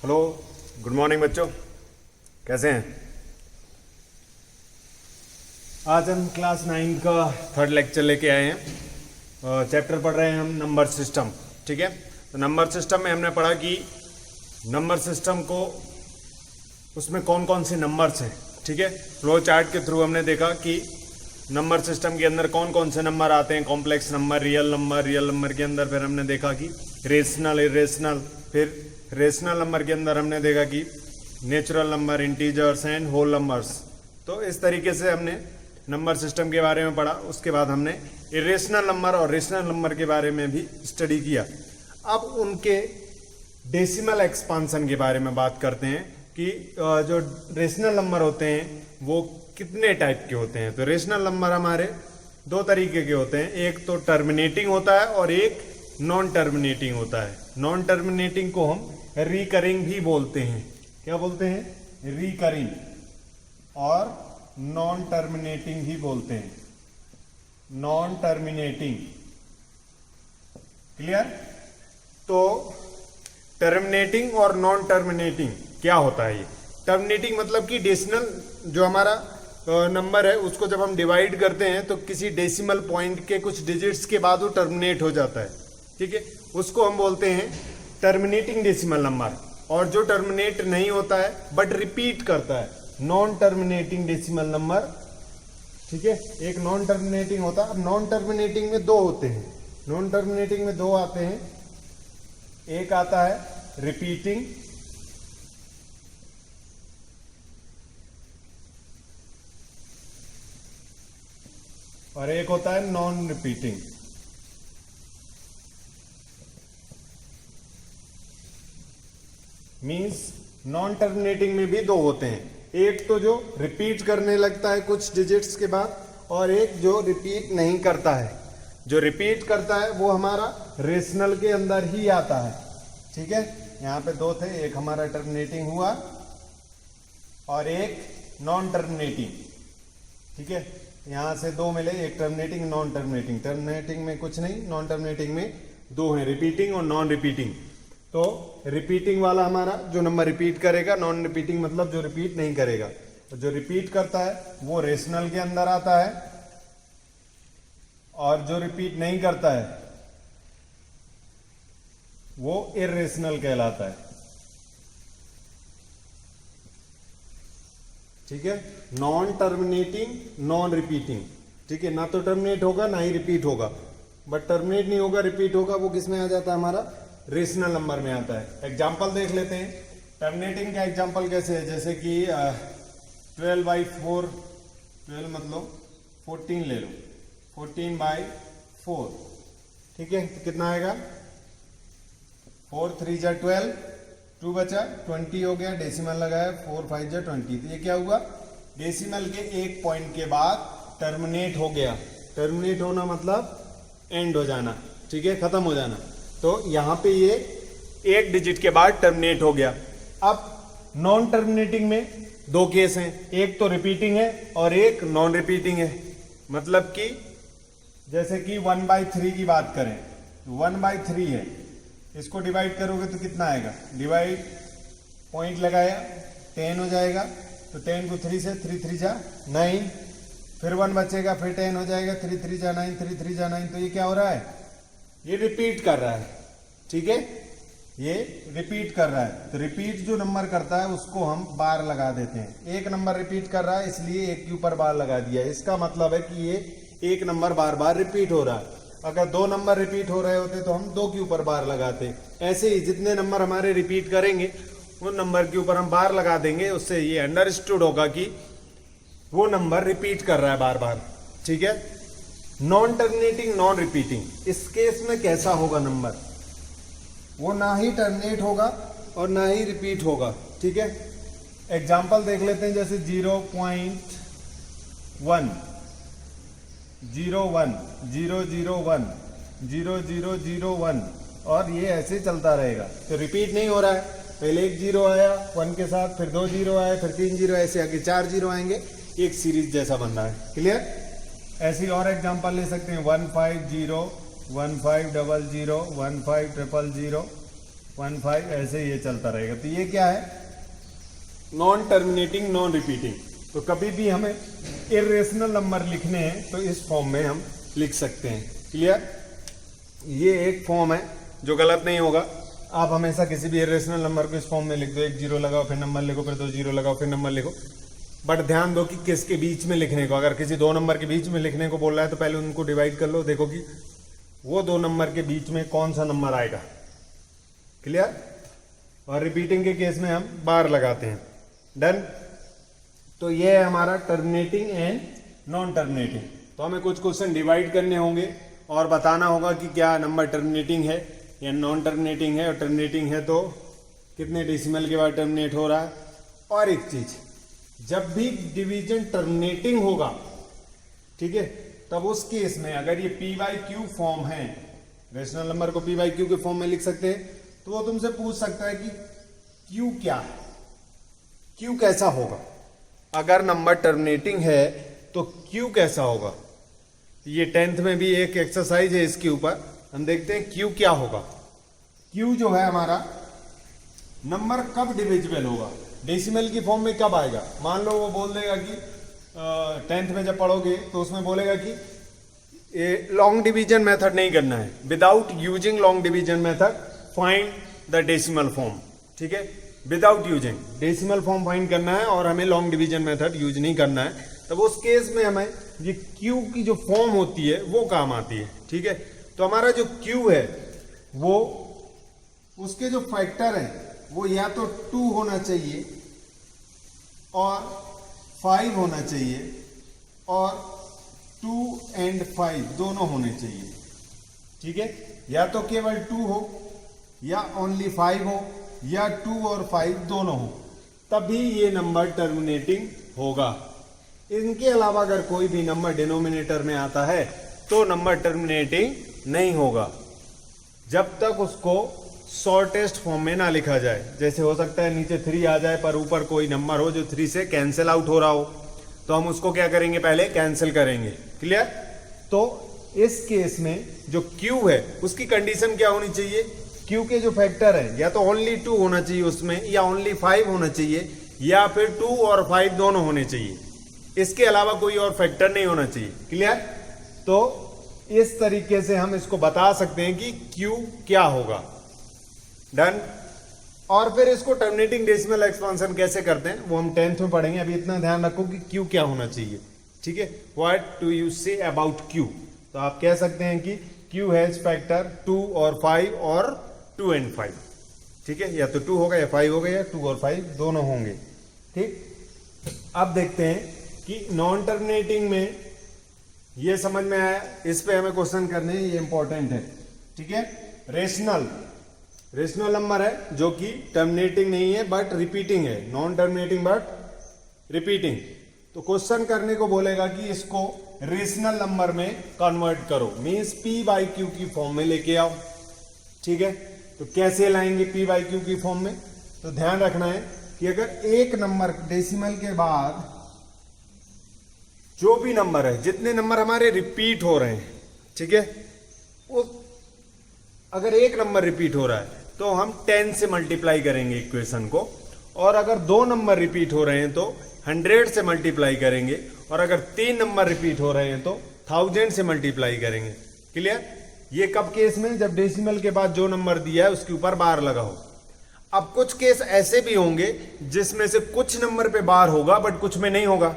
Hello, good morning बच्चों, कैसे हैं? आज हम क्लास 9 का थर्ड लेक्चर लेके आए हैं। चैप्टर पढ़ रहे हैं हम नंबर सिस्टम। ठीक है, तो नंबर सिस्टम में हमने पढ़ा कि नंबर सिस्टम को उसमें कौन कौन से नंबर्स हैं। ठीक है, फ्लो चार्ट के थ्रू हमने देखा कि नंबर सिस्टम के अंदर कौन कौन से नंबर आते हैं, कॉम्प्लेक्स नंबर, रियल नंबर के अंदर फिर हमने देखा कि रेशनल, इरेशनल, फिर रेशनल नंबर के अंदर हमने देखा कि natural number, integers and whole numbers. तो इस तरीके से हमने नंबर सिस्टम के बारे में पढ़ा। उसके बाद हमने इरेशनल नंबर और रेशनल नंबर के बारे में भी स्टडी किया। अब उनके डेसिमल एक्सपांसन के बारे में बात करते हैं कि जो रेशनल नंबर होते हैं वो कितने टाइप के होते हैं। तो रेशनल नंबर हमारे दो तरीके के होते हैं, एक तो टर्मिनेटिंग होता है और एक नॉन टर्मिनेटिंग होता है। नॉन टर्मिनेटिंग को हम रिकरिंग भी बोलते हैं। क्या बोलते हैं? रिकरिंग। और नॉन टर्मिनेटिंग भी बोलते हैं, नॉन टर्मिनेटिंग। क्लियर? तो टर्मिनेटिंग और नॉन टर्मिनेटिंग क्या होता है? ये टर्मिनेटिंग मतलब कि डेसिमल जो हमारा नंबर है उसको जब हम डिवाइड करते हैं तो किसी डेसिमल पॉइंट के कुछ डिजिट्स के बाद वो टर्मिनेट हो जाता है। ठीक है, उसको हम बोलते हैं टर्मिनेटिंग डेसिमल नंबर। और जो टर्मिनेट नहीं होता है बट रिपीट करता है, नॉन टर्मिनेटिंग डेसिमल नंबर। ठीक है, एक नॉन टर्मिनेटिंग होता है। अब नॉन टर्मिनेटिंग में दो होते हैं, नॉन टर्मिनेटिंग में दो आते हैं। एक आता है रिपीटिंग, और एक होता है non repeating. Means non terminating में भी दो होते हैं, एक तो जो रिपीट करने लगता है कुछ डिजिट्स के बाद, और एक जो रिपीट नहीं करता है। जो रिपीट करता है वो हमारा रेशनल के अंदर ही आता है। ठीक है, यहाँ पे दो थे, एक हमारा टर्मिनेटिंग हुआ और एक नॉन टर्मिनेटिंग। ठीक है, यहां से दो मिले, एक टर्मिनेटिंग, नॉन टर्मिनेटिंग। टर्मिनेटिंग में कुछ नहीं, नॉन टर्मिनेटिंग में दो हैं, रिपीटिंग और नॉन रिपीटिंग। तो रिपीटिंग वाला हमारा जो नंबर रिपीट करेगा, नॉन रिपीटिंग मतलब जो रिपीट नहीं करेगा। तो जो रिपीट करता है वो रेशनल के अंदर आता है, और जो रिपीट नहीं करता है वो इरेशनल कहलाता है। ठीक है, नॉन टर्मिनेटिंग, नॉन रिपीटिंग। ठीक है, ना तो टर्मिनेट होगा ना ही रिपीट होगा। बट टर्मिनेट नहीं होगा, रिपीट होगा, वो किस में आ जाता है? हमारा रेशनल नंबर में आता है। एग्जाम्पल देख लेते हैं टर्मिनेटिंग का। एग्जाम्पल कैसे है? जैसे कि 12/4, 12 मतलब 14 ले लो, 14/4। ठीक है, तो कितना आएगा? 4 3 जा 12, 2 बचा 20 हो गया, डेसिमल लगाया, 4 5 जा 20। तो ये क्या हुआ? डेसिमल के एक पॉइंट के बाद टर्मिनेट हो गया। टर्मिनेट होना मतलब एंड हो जाना। ठीक है, खत्म हो जाना। तो यहां पे ये एक डिजिट के बाद टर्मिनेट हो गया। अब नॉन टर्मिनेटिंग में दो केस हैं, एक तो रिपीटिंग है और एक नॉन रिपीटिंग है। मतलब कि जैसे कि 1/3 की बात करें, 1/3 है, इसको डिवाइड करोगे तो कितना आएगा? डिवाइड पॉइंट लगाया, 10 हो जाएगा। तो 10 को 3 से, 3 3 जा 9, फिर 1 बचेगा, फिर 10 हो जाएगा, 3 3 जा 9, 3 3 जा 9। तो ये क्या हो रहा है? ये रिपीट कर रहा है। ठीक है, ये रिपीट कर रहा है। तो रिपीट जो नंबर करता है उसको हम बार लगा देते हैं। एक नंबर रिपीट कर रहा है इसलिए एक के ऊपर बार लगा दिया। इसका मतलब है कि ये एक नंबर बार बार रिपीट हो रहा है। अगर दो नंबर रिपीट हो रहे होते तो हम दो के ऊपर बार लगाते। ऐसे ही जितने नंबर हमारे रिपीट करेंगे उन नंबर के ऊपर हम बार लगा देंगे। उससे ये अंडरस्टूड होगा कि वो नंबर रिपीट कर रहा है बार बार। ठीक है, नॉन टर्मिनेटिंग, नॉन रिपीटिंग, इस केस में कैसा होगा नंबर? वो ना ही टर्मिनेट होगा और ना ही रिपीट होगा। ठीक है, एग्जाम्पल देख लेते हैं। जैसे 0.1, 0.1, 0.0.1, 0.0.0.1, और ये ऐसे चलता रहेगा। तो रिपीट नहीं हो रहा है। पहले एक 0 आया 1 के साथ, फिर 2 0 आए, फिर 3 0, ऐसे आगे 4 0 आएंगे। एक सीरीज जैसा बन रहा है। क्लियर? ऐसी और एग्जांपल ले सकते हैं 150, 1500, 1500, 15 ऐसे ये चलता रहेगा। तो ये क्या है, नॉन टर्मिनेटिंग नॉन रिपीटिंग। तो कभी भी हमें इरेशनल नंबर लिखने हैं तो इस फॉर्म में हम लिख सकते हैं। क्लियर, ये एक फॉर्म है जो गलत नहीं होगा। आप हमेशा किसी भी इरेशनल नंबर को इस फॉर्म में लिख दो, 1 0 लगाओ फिर नंबर लिखो, फिर 2 0 लगाओ फिर नंबर लिखो। बट ध्यान दो कि किसके बीच में लिखने को, अगर किसी 2 नंबर के बीच में लिखने को बोल रहा है तो पहले उनको डिवाइड कर लो, देखो कि वो 2 नंबर के बीच में कौन सा नंबर आएगा। क्लियर, और रिपीटिंग के केस में हम बार लगाते हैं। डन। तो ये है हमारा टर्मिनेटिंग एंड नॉन टर्मिनेटिंग। तो हमें कुछ क्वेश्चन डिवाइड करने होंगे और बताना होगा कि क्या नंबर टर्मिनेटिंग है या नॉन टर्मिनेटिंग है, और टर्मिनेटिंग है तो कितने डेसिमल के बाद टर्मिनेट हो रहा है। और एक चीज, जब भी डिवीजन टर्मिनेटिंग होगा, ठीक है, तब उस केस में अगर ये p/q फॉर्म है, रेशनल नंबर को p/q के फॉर्म में लिख सकते हैं, तो वो तुमसे पूछ सकता है कि q क्या है, q कैसा होगा। अगर नंबर टर्मिनेटिंग है तो q कैसा होगा। ये 10th में भी एक एक्सरसाइज है इसके ऊपर, हम देखते हैं q क्या होगा। q जो है हमारा नंबर कब डिविजिबल होगा, डेसिमल की फॉर्म में कब आएगा। मान लो वो बोल देगा कि 10th में जब पढ़ोगे तो उसमें बोलेगा कि लॉन्ग डिवीजन मेथड नहीं करना है, without using long division method find the decimal form. ठीक है, without using decimal form find करना है और हमें लॉन्ग डिवीजन मेथड यूज नहीं करना है। तब उस केस में हमें ये क्यू की जो फॉर्म होती है वो काम आती है। ठीक है, तो हमारा जो क्यू है वो उसके जो फैक्टर है वो या तो 2 होना चाहिए और 5 होना चाहिए, और 2 and 5 दोनों होने चाहिए। ठीक है, या तो केवल 2 हो या ओनली 5 हो या 2 और 5 दोनों हो, तभी ये नंबर टर्मिनेटिंग होगा। इनके अलावा अगर कोई भी नंबर डिनोमिनेटर में आता है तो नंबर टर्मिनेटिंग नहीं होगा, जब तक उसको शॉर्टेस्ट फॉर्म में ना लिखा जाए। जैसे हो सकता है नीचे 3 आ जाए पर ऊपर कोई नंबर हो जो 3 से कैंसिल आउट हो रहा हो, तो हम उसको क्या करेंगे, पहले कैंसिल करेंगे। क्लियर। तो इस केस में जो Q है उसकी कंडीशन क्या होनी चाहिए, Q के जो फैक्टर है या तो ओनली 2 होना चाहिए उसमें, या ओनली 5 होना चाहिए, या फिर 2 और 5 दोनों होने चाहिए। इसके अलावा कोई और फैक्टर नहीं होना चाहिए। क्लियर। तो इस तरीके से हम इसको बता सकते हैं कि Q क्या होगा। डन। और फिर इसको टर्मिनेटिंग डेसिमल एक्सपांशन कैसे करते हैं वो हम 10th में पढ़ेंगे। अभी इतना ध्यान रखो कि Q क्या होना चाहिए। ठीक है, what do you say about Q। तो आप कह सकते हैं कि Q हैज फैक्टर 2 और 5 और 2 and 5। ठीक है, या तो 2 होगा या 5 होगा, या 2 और 5 दोनों होंगे। ठीक, अब देखते हैं कि नॉन टर्मिनेटिंग में ये समझ में आया, इस पे हमें क्वेश्चन करने हैं, ये इंपॉर्टेंट है। ठीक है, रेशनल नंबर है जो कि टर्मिनेटिंग नहीं है बट रिपीटिंग है, नॉन टर्मिनेटिंग बट रिपीटिंग। तो क्वेश्चन करने को बोलेगा कि इसको रेशनल नंबर में कन्वर्ट करो, मींस p/q की फॉर्म में लेके आओ। ठीक है, तो कैसे लाएंगे p/q की फॉर्म में, तो ध्यान रखना है कि अगर एक नंबर डेसिमल के बाद जो भी नंबर है, जितने नंबर हमारे रिपीट हो रहे हैं, ठीक है, वो अगर एक नंबर रिपीट हो रहा है तो हम 10 से मल्टीप्लाई करेंगे इक्वेशन को, और अगर 2 नंबर रिपीट हो रहे हैं तो 100 से मल्टीप्लाई करेंगे, और अगर 3 नंबर रिपीट हो रहे हैं तो 1000 से मल्टीप्लाई करेंगे। क्लियर। ये कब केस में, जब डेसिमल के बाद जो नंबर दिया है उसके ऊपर बार लगा हो। अब कुछ केस ऐसे भी होंगे जिसमें से कुछ नंबर पे बार होगा बट कुछ में नहीं होगा।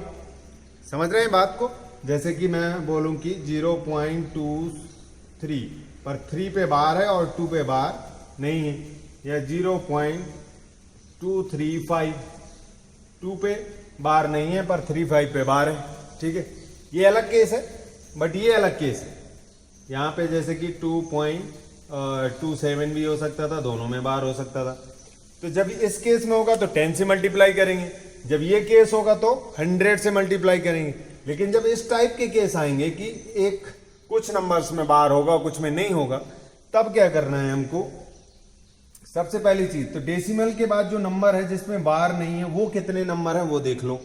समझ रहे हैं बात को। जैसे कि मैं बोलूं कि 0.23 पर 3 पे बार है और 2 पे बार नहीं है, या 0.235 2 पे बार नहीं है पर 35 पे बार है। ठीक है, ये अलग केस है, बट ये अलग केस है। यहाँ पे जैसे कि 2.27 भी हो सकता था, दोनों में बार हो सकता था। तो जब इस केस में होगा तो 10 से मल्टीप्लाई करेंगे, जब ये केस होगा तो 100 से मल्टीप्लाई करेंगे। लेकिन जब इस टाइप के केस आएंगे कि एक कुछ नंबर्स में बार होगा कुछ में नहीं होगा, तब क्या करना है हमको। सबसे पहली चीज तो डेसिमल के बाद जो नंबर है जिसमें बार नहीं है वो कितने नंबर है वो देख लो।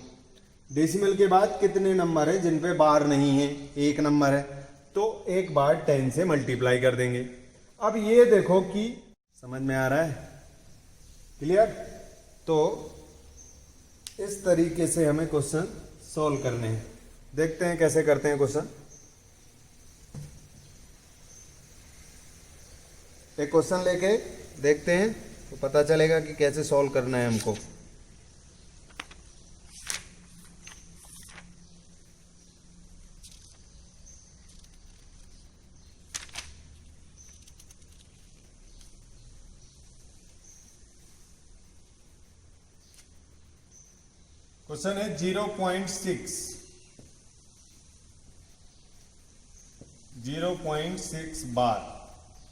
डेसिमल के बाद कितने नंबर है जिन पे बार नहीं है, एक नंबर है, तो एक बार 10 से मल्टीप्लाई कर देंगे। अब ये देखो कि समझ में आ रहा है? क्लियर? तो इस तरीके से हमें क्वेश्चन सॉल्व करने हैं। देखते हैं कैसे करते हैं क्वेश्चन। एक क्वेश्चन लेके देखते हैं तो पता चलेगा कि कैसे सॉल्व करना है हमको। क्वेश्चन है 0.6 बार,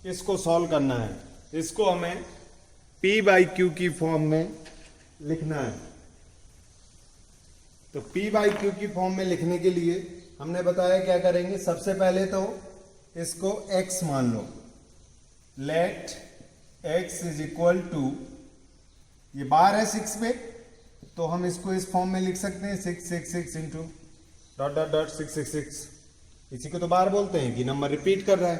इसको सॉल्व करना है। इसको हमें P/Q की फॉर्म में लिखना है। तो P/Q की फॉर्म में लिखने के लिए हमने बताया क्या करेंगे। सबसे पहले तो इसको x मान लो। Let x is equal to, ये बार है 6 पे, तो हम इसको इस फॉर्म में लिख सकते हैं 666 इंटू डॉट डॉट डॉट 666। इसी को तो बार बोलते हैं कि नंबर रिपीट कर रहा है।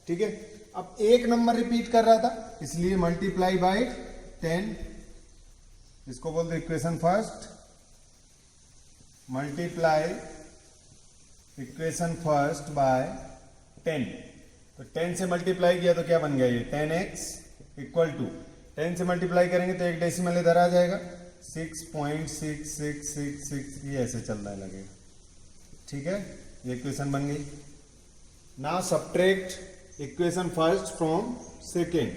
ठीक है, अब एक नंबर रिपीट कर रहा था इसलिए मल्टीप्लाई बाय 10, इसको बोलते equation first. Multiply equation first bye 10, तो 10 से मल्टीप्लाई किया तो क्या बन गया ये 10x इक्वल टू 10 से मल्टीप्लाई करेंगे तो एक डेसिमल इधर आ जाएगा 6.6666, ये ऐसे चलना लगेगा। ठीक है, ये इक्वेशन बन गई। Now subtract equation first from second.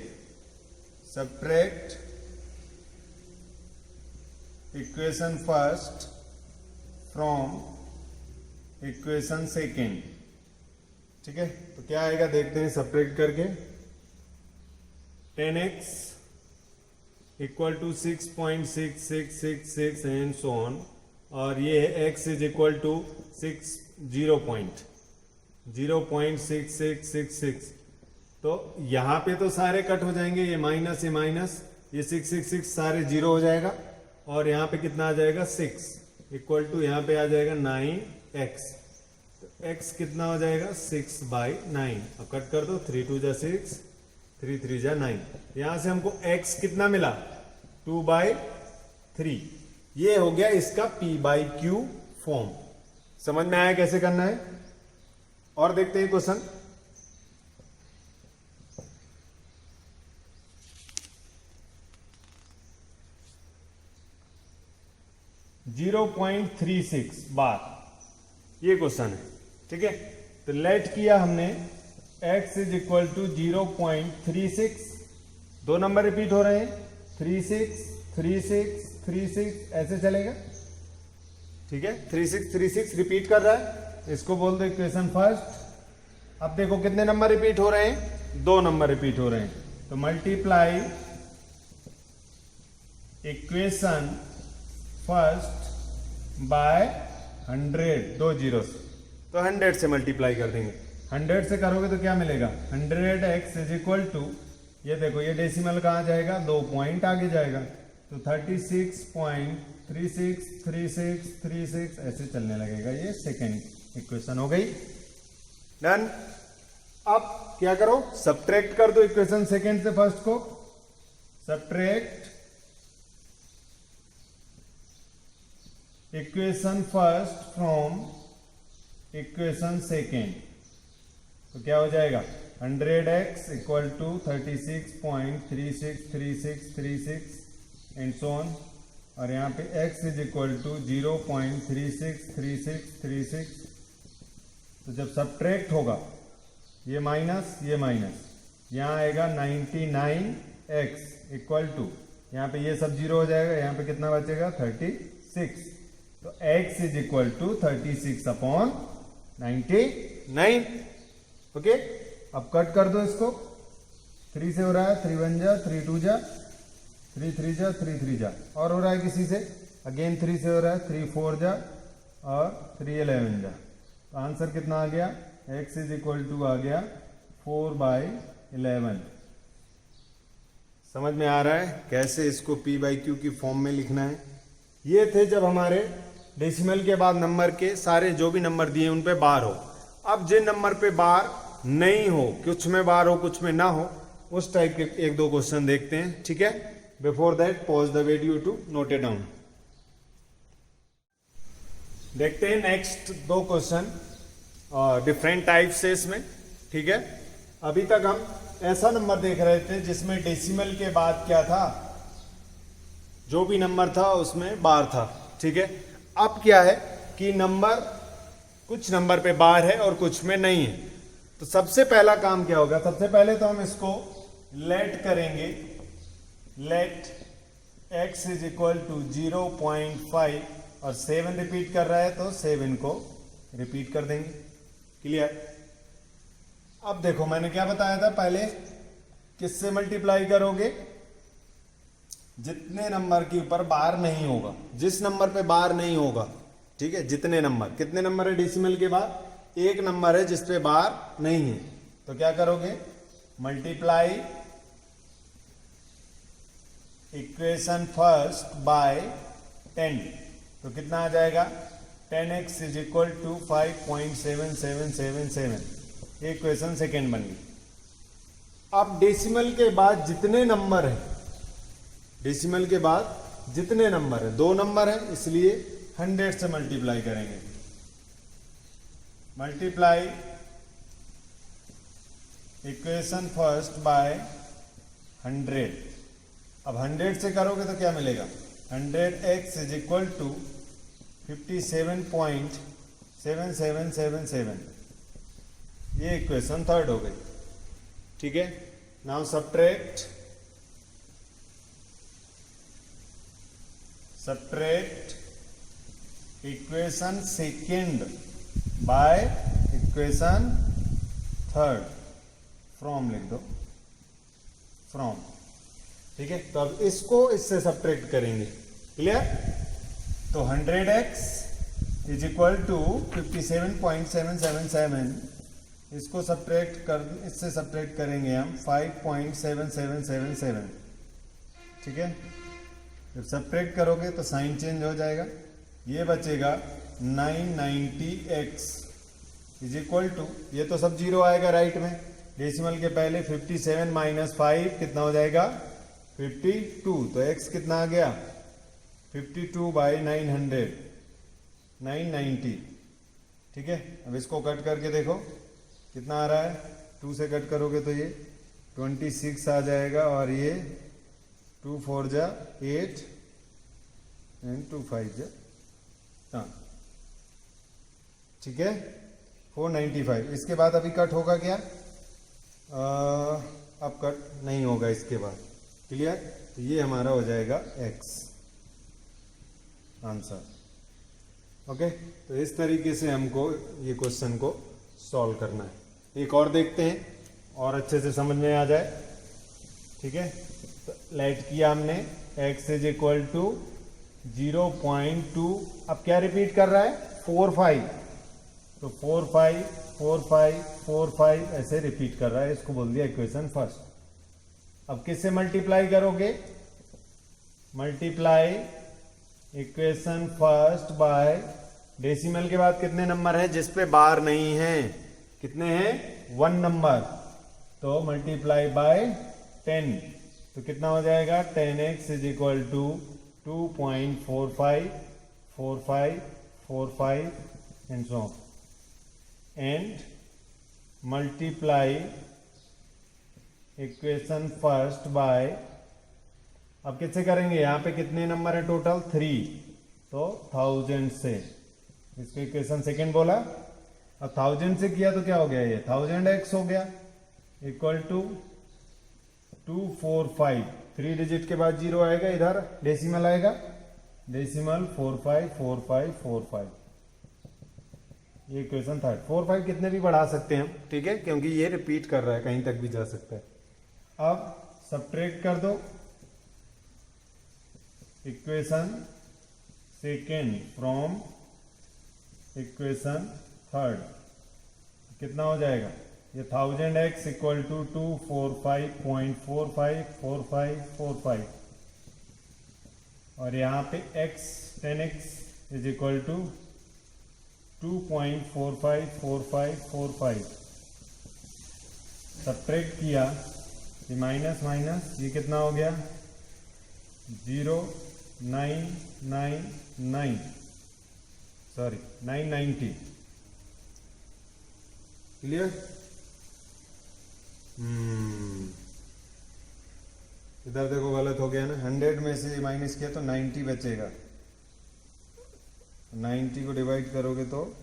Subtract equation first from equation second. ठीक है, तो क्या आएगा देखते हैं सब्ट्रैक्ट करके। 10x equal to 6.6666 and so on, और ये है x इज इक्वल टू 0.6666। तो यहाँ पे तो सारे कट हो जाएंगे, ये माइनस ये माइनस, ये 666 सारे जीरो हो जाएगा, और यहाँ पे कितना आ जाएगा 6 इक्वल टू यहाँ पे आ जाएगा 9x। तो x कितना हो जाएगा 6/9। अब कट कर दो, 3 2 जा 6, 3 3 जा 9। यहां से हमको x कितना मिला 2/3। ये हो गया इसका P/Q फॉर्म। समझ में आया कैसे करना है? और देखते हैं क्वेश्चन। .36 बार, ये क्वेश्चन है। ठीक है, तो लेट किया हमने x इज इक्वल टू 0.36, दो नंबर रिपीट हो रहे हैं 36 36 36, ऐसे चलेगा। ठीक है, 36 36 रिपीट कर रहा है, इसको बोल दो इक्वेशन फर्स्ट। अब देखो कितने नंबर रिपीट हो रहे हैं, दो नंबर रिपीट हो रहे हैं, तो मल्टीप्लाई इक्वेशन फर्स्ट बाय 100, दो जीरो से, तो 100 से मल्टीप्लाई कर देंगे। 100 से करोगे तो क्या मिलेगा 100x इज इक्वल टू, ये देखो ये डेसिमल कहाँ जाएगा, 2 पॉइंट आगे जाएगा, तो 36.363636 ऐसे चलने लगेगा। ये सेकेंड इक्वेशन हो गई। डन। अब क्या करो, सब्ट्रैक्ट कर दो इक्वेशन सेकेंड से फर्स्ट को। Subtract equation first from equation second, तो क्या हो जाएगा 100x equal to 36.363636 and so on, और यहाँ पे x इज इक्वल टू 0.363636। तो जब सब्ट्रैक्ट होगा ये माइनस ये माइनस, यहाँ आएगा 99x इक्वल टू, यहाँ पे ये सब जीरो हो जाएगा, यहाँ पे कितना बचेगा 36। तो x is equal to 36/99। Okay, अब कट कर दो इसको, 3 से हो रहा है 3 1 जा, 3 2 जा, 3 3 जा, 3 3 जा, और हो रहा है किसी से अगेन 3 से हो रहा है 3 4 जा और 3 11 जा। तो आंसर कितना आ गया, x इज इक्वल टू आ गया 4/11। समझ में आ रहा है कैसे इसको P/Q की फॉर्म में लिखना है? ये थे जब हमारे डेसिमल के बाद नंबर के सारे जो भी नंबर दिए उन पे बार हो। अब जिन नंबर पे बार नहीं हो, कुछ में बार हो कुछ में ना हो, उस टाइप के एक दो क्वेश्चन देखते हैं, ठीक है। Before that pause the video to note it down. देखते हैं नेक्स्ट दो क्वेश्चन डिफरेंट टाइप से इसमें, ठीक है। अभी तक हम ऐसा नंबर देख रहे थे जिसमें डेसिमल के बाद क्या था, जो भी नंबर था उसमें बार था, ठीक है। अब क्या है कि नंबर, कुछ नंबर पे बार है और कुछ में नहीं है। तो सबसे पहला काम क्या होगा, सबसे पहले तो हम इसको लेट करेंगे, let x is equal to 0.5 और 7 रिपीट कर रहा है तो 7 को रिपीट कर देंगे। क्लियर। अब देखो मैंने क्या बताया था, पहले किससे मल्टीप्लाई करोगे, जितने नंबर के ऊपर बार नहीं होगा, जिस नंबर पे बार नहीं होगा, ठीक है। जितने नंबर, कितने नंबर है डेसिमल के बाद, एक नंबर है जिस पे बार नहीं है, तो क्या करोगे, मल्टीप्लाई इक्वेशन फर्स्ट बाय 10, तो कितना आ जाएगा 10x इज इक्वल टू 5.7777, ये इक्वेशन सेकेंड बन गई। अब डेसिमल के बाद जितने नंबर है, डेसिमल के बाद जितने नंबर है, दो नंबर है इसलिए 100 से मल्टीप्लाई करेंगे, मल्टीप्लाई इक्वेशन फर्स्ट बाय 100। अब 100 से करोगे तो क्या मिलेगा, 100x इज इक्वल टू 57.7777, ये इक्वेशन थर्ड हो गई, ठीक है। Now subtract equation second by equation third, from लिख दो, फ्रॉम, ठीक है। तो अब इसको इससे सब्ट्रैक्ट करेंगे, क्लियर। तो 100x इज इक्वल टू 57.777, इसको सब्ट्रैक्ट कर, इससे सब्ट्रैक्ट करेंगे हम 5.7777, ठीक है। जब सब्ट्रैक्ट करोगे तो साइन चेंज हो जाएगा, ये बचेगा 990x इज इक्वल टू, ये तो सब जीरो आएगा राइट में, डेसिमल के पहले 57 माइनस 5 कितना हो जाएगा 52, तो x कितना आ गया 52 बाई 900, 990, ठीक है। अब इसको कट करके देखो कितना आ रहा है, 2 से कट करोगे तो ये 26 आ जाएगा, और ये 2 4 जा 8 एंड 2 5 जा, हाँ, ठीक है, 495। इसके बाद अभी कट होगा क्या, अब कट नहीं होगा इसके बाद, क्लियर। तो ये हमारा हो जाएगा x आंसर, ओके। तो इस तरीके से हमको ये क्वेश्चन को सॉल्व करना है। एक और देखते हैं और अच्छे से समझ में आ जाए, ठीक है। तो लेट किया हमने, x इज इक्वल टू 0.2, अब क्या रिपीट कर रहा है 4 5, तो 4 5 4 5 4 5 ऐसे रिपीट कर रहा है, इसको बोल दिया इक्वेशन फर्स्ट। अब किससे मल्टीप्लाई करोगे, multiply equation first bye decimal के बाद कितने नंबर है जिस पे बार नहीं है, कितने हैं 1 नंबर, तो मल्टीप्लाई बाय 10, तो कितना हो जाएगा 10x is equal to 2.45 45 45 and so on, and multiply equation first by, अब किससे करेंगे, यहां पे कितने नंबर है टोटल 3, तो 1000 से, इसको इक्वेशन सेकेंड बोला। अब 1000 से किया तो क्या हो गया, ये 1000x हो गया, इक्वल टू 245, 3 डिजिट के बाद 0 आएगा, इधर डेसिमल आएगा, डेसिमल 454545, ये इक्वेशन थर्ड। 4 5 कितने भी बढ़ा सकते हैं हम, ठीक है, क्योंकि ये रिपीट कर रहा है, कहीं तक भी जा सकता है। अब सब्ट्रैक्ट कर दो equation second from equation third, कितना हो जाएगा, ये 1000x इक्वल टू 245.454545, और यहाँ पे x 10x is equal to 2.454545, subtract किया ये माइनस माइनस, ये कितना हो गया 0999, सॉरी 990। क्लियर? इधर देखो गलत हो गया ना, 100 में से माइनस किया तो 90 बचेगा, 90 को डिवाइड करोगे तो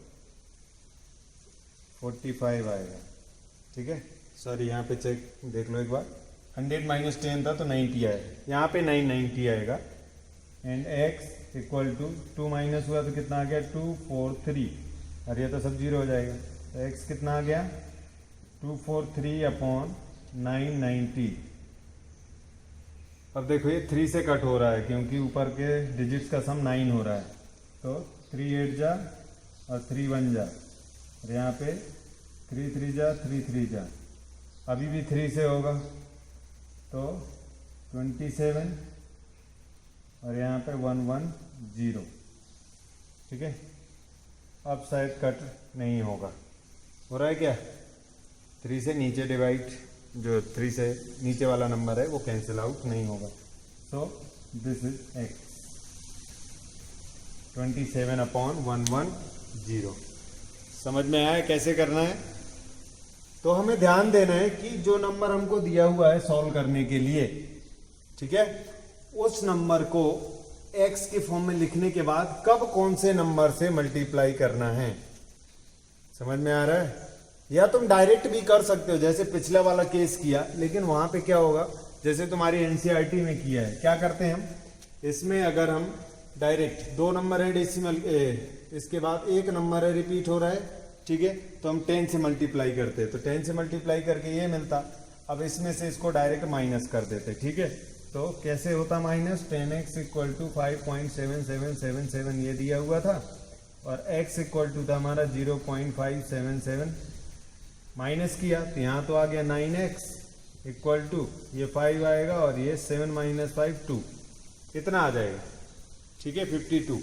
45 आएगा। ठीक है, सॉरी यहाँ पे चेक देख लो एक बार, 100 माइनस 10 था तो 90 आएगा, यहाँ पे 990 आएगा। And x equal to 2 minus हुआ तो कितना आ गया 243, और ये तो सब जीरो हो जाएगा, तो x कितना आ गया 243/990। अब देखो ये 3 से कट हो रहा है क्योंकि ऊपर के डिजिट्स का सम 9 हो रहा है, तो 3 8 जा और 3 1 जा, और यहाँ पे 3 3 जा 3 3 जा, अभी भी 3 से होगा तो 27, और यहाँ पे 110। ठीक है, अब शायद कट नहीं होगा, हो रहा है क्या, 3 से नीचे डिवाइड, जो 3 से नीचे वाला नंबर है वो कैंसिल आउट नहीं होगा। So this is x 27/110। समझ में आया कैसे करना है? तो हमें ध्यान देना है कि जो नंबर हमको दिया हुआ है सॉल्व करने के लिए, ठीक है, उस नंबर को x के फॉर्म में लिखने के बाद कब कौन से नंबर से मल्टीप्लाई करना है। समझ में आ रहा है? या तुम डायरेक्ट भी कर सकते हो जैसे पिछला वाला केस किया, लेकिन वहां पे क्या होगा, जैसे तुम्हारी एनसीईआरटी में किया है, क्या करते हैं हम इसमें, अगर हम डायरेक्ट 2 नंबर है डेसिमल, इसके बाद 1 नंबर है रिपीट हो रहा है, ठीक है, तो हम 10 से मल्टीप्लाई करते हैं, तो 10 से मल्टीप्लाई करके ये मिलता, अब इसमें से इसको डायरेक्ट माइनस कर देते। ठीक है, तो कैसे होता माइनस, 10x इक्वल टू 5.7777 ये दिया हुआ था, और x इक्वल टू था हमारा 0.577, माइनस किया तो यहाँ तो आ गया 9x इक्वल टू ये 5 आएगा, और ये 7 - 5 2, कितना आ जाएगा, ठीक है 52,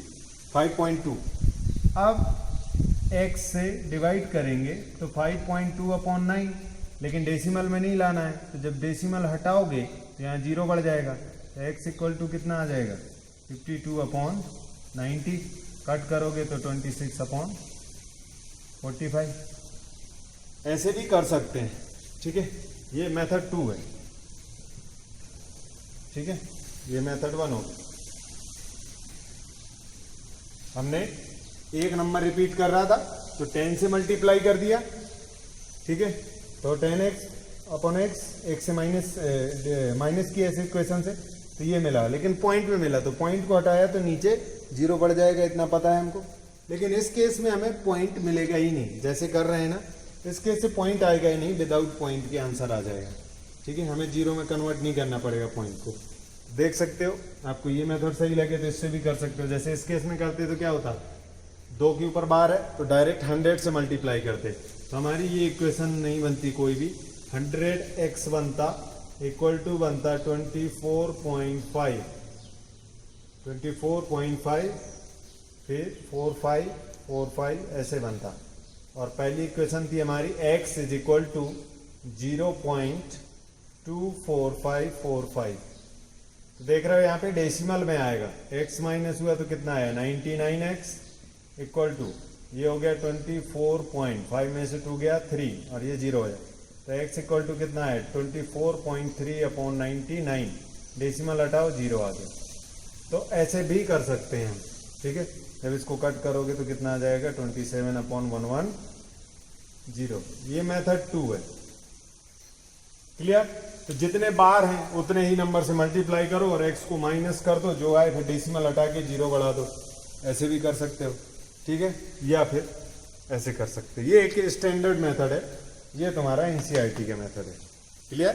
5.2। अब x से डिवाइड करेंगे तो 5.2/9, लेकिन डेसिमल में नहीं लाना है, तो जब डेसिमल हटाओगे तो यहाँ 0 बढ़ जाएगा, तो x इक्वल टू कितना आ जाएगा 52/90, कट करोगे तो 26/45। ऐसे भी कर सकते हैं। ठीक है, ये मेथड 2 है। ठीक है, ये मेथड 1 हो गया। हमने एक नंबर रिपीट कर रहा था तो 10 से मल्टीप्लाई कर दिया, ठीक है, तो 10x/x, x से माइनस किया इस इक्वेशन से, तो ये मिला, लेकिन पॉइंट में मिला, तो पॉइंट को हटाया तो नीचे 0 बढ़ जाएगा, इतना पता है हमको। लेकिन इस केस में हमें पॉइंट मिलेगा ही नहीं, जैसे कर रहे हैं ना, इस केस से पॉइंट आएगा ही नहीं, विदाउट पॉइंट के आंसर आ जाएगा। ठीक है, हमें 0 में कन्वर्ट नहीं करना पड़ेगा पॉइंट को। देख सकते हो, आपको ये मेथड सही लगे तो इससे भी कर सकते हो। जैसे इस केस में करते तो क्या होता, 2 के ऊपर बार है तो डायरेक्ट 100 से मल्टीप्लाई करते, तो हमारी ये इक्वेशन नहीं बनती कोई भी, 100x बनता इक्वल टू बनता 24.5, फिर 45 ऐसे बनता। और पहली इक्वेशन थी हमारी x इज इक्वल टू 0.24545। तो देख रहे हो यहाँ पे डेसिमल में आएगा, x माइनस हुआ तो कितना आया 99x इक्वल टू ये हो गया 24.5 में से 2 गया 3 और ये 0 हो जाए, तो x इक्वल टू कितना है 24.3/99, डेसिमल हटाओ 0 आ गया। तो ऐसे भी कर सकते हैं हम। ठीक है, जब इसको कट करोगे तो कितना आ जाएगा 27/110। ये मेथड 2 है। क्लियर? तो जितने बार हैं उतने ही नंबर से मल्टीप्लाई करो और x को माइनस कर दो, जो आए फिर डेसिमल हटा के 0 बढ़ा दो, ऐसे भी कर सकते हो। ठीक है, या फिर ऐसे कर सकते हो। ये एक स्टैंडर्ड मेथड है, ये तुम्हारा एनसीईआरटी का मेथड है। क्लियर?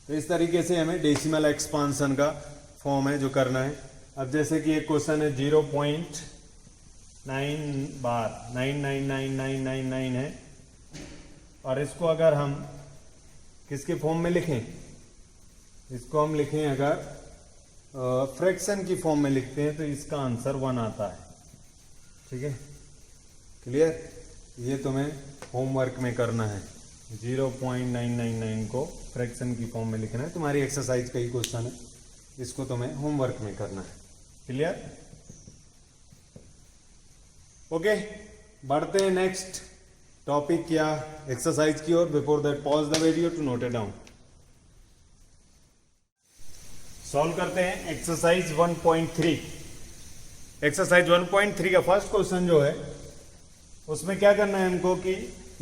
तो इस तरीके से हमें डेसिमल एक्सपांशन का फॉर्म है जो करना है। अब जैसे कि एक क्वेश्चन है 0.9 बार 9999999 है, और इसको अगर हम किसके फॉर्म में लिखें, इसको हम लिखें अगर फ्रैक्शन की फॉर्म में लिखते हैं तो इसका आंसर 1 आता है। ठीक है, क्लियर? ये तुम्हें होमवर्क में करना है। 0.999 को फ्रैक्शन की फॉर्म में लिखना है। तुम्हारी एक्सरसाइज का ही क्वेश्चन है, इसको तुम्हें होमवर्क में करना है। क्लियर? ओके, बढ़ते हैं नेक्स्ट टॉपिक या एक्सरसाइज की ओर। Before that pause the video to note it down. Solve करते हैं एक्सरसाइज 1.3। एक्सरसाइज 1.3 का फर्स्ट क्वेश्चन जो है उसमें क्या करना है हमको कि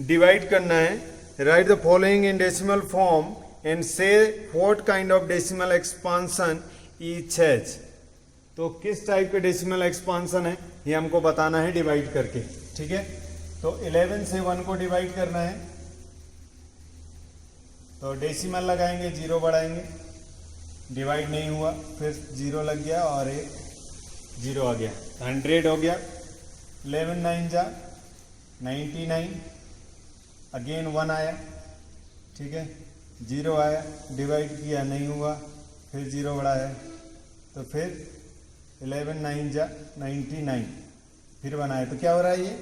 डिवाइड करना है। Write the following in decimal form and say what kind of decimal expansion each has. तो किस टाइप के डेसिमल एक्सपांशन है ये हमको बताना है डिवाइड करके। ठीक है, तो 11 से 1 को डिवाइड करना है, तो डेसिमल लगाएंगे, 0 बढ़ाएंगे, डिवाइड नहीं हुआ, फिर 0 लग गया और एक 0 आ गया, 100 हो गया। 11 9 जा 99, अगेन 1 आया, ठीक है, 0 आया, डिवाइड किया नहीं हुआ, फिर 0 बढ़ाया, तो फिर 11 9 जा 99, फिर 1 आया, तो क्या हो रहा है ये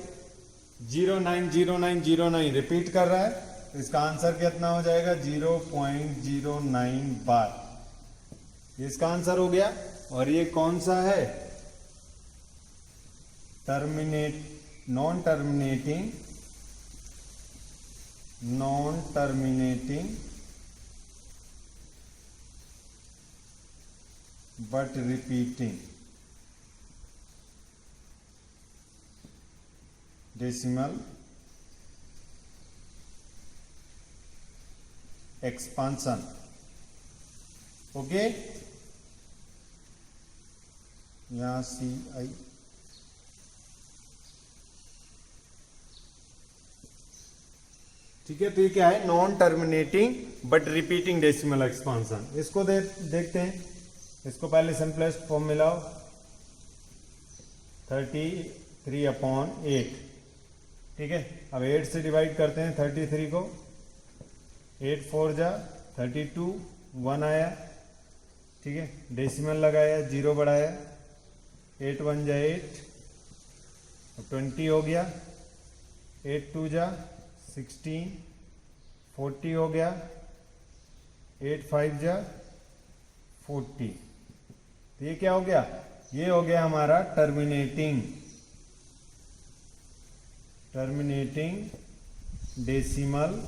090909 रिपीट कर रहा है। तो इसका आंसर कितना हो जाएगा 0.09 बार। ये इसका आंसर हो गया। और ये कौन सा है? Non terminating but repeating decimal expansion. Okay, यहां CI ठीक है। तो ये क्या है? Non terminating but repeating decimal expansion. इसको देखते हैं। इसको पहले सिंपलेस्ट फॉर्म मिलाओ, 33/8। ठीक है, अब 8 से डिवाइड करते हैं 33 को। 8 4 जा 32, 1 आया, ठीक है, डेसिमल लगाया, 0 बढ़ाया, 8 1 जा 8, 20 हो गया, 8 2 जा 16, 40 हो गया, 8 5 जा 40। तो ये क्या हो गया? ये हो गया हमारा टर्मिनेटिंग डेसिमल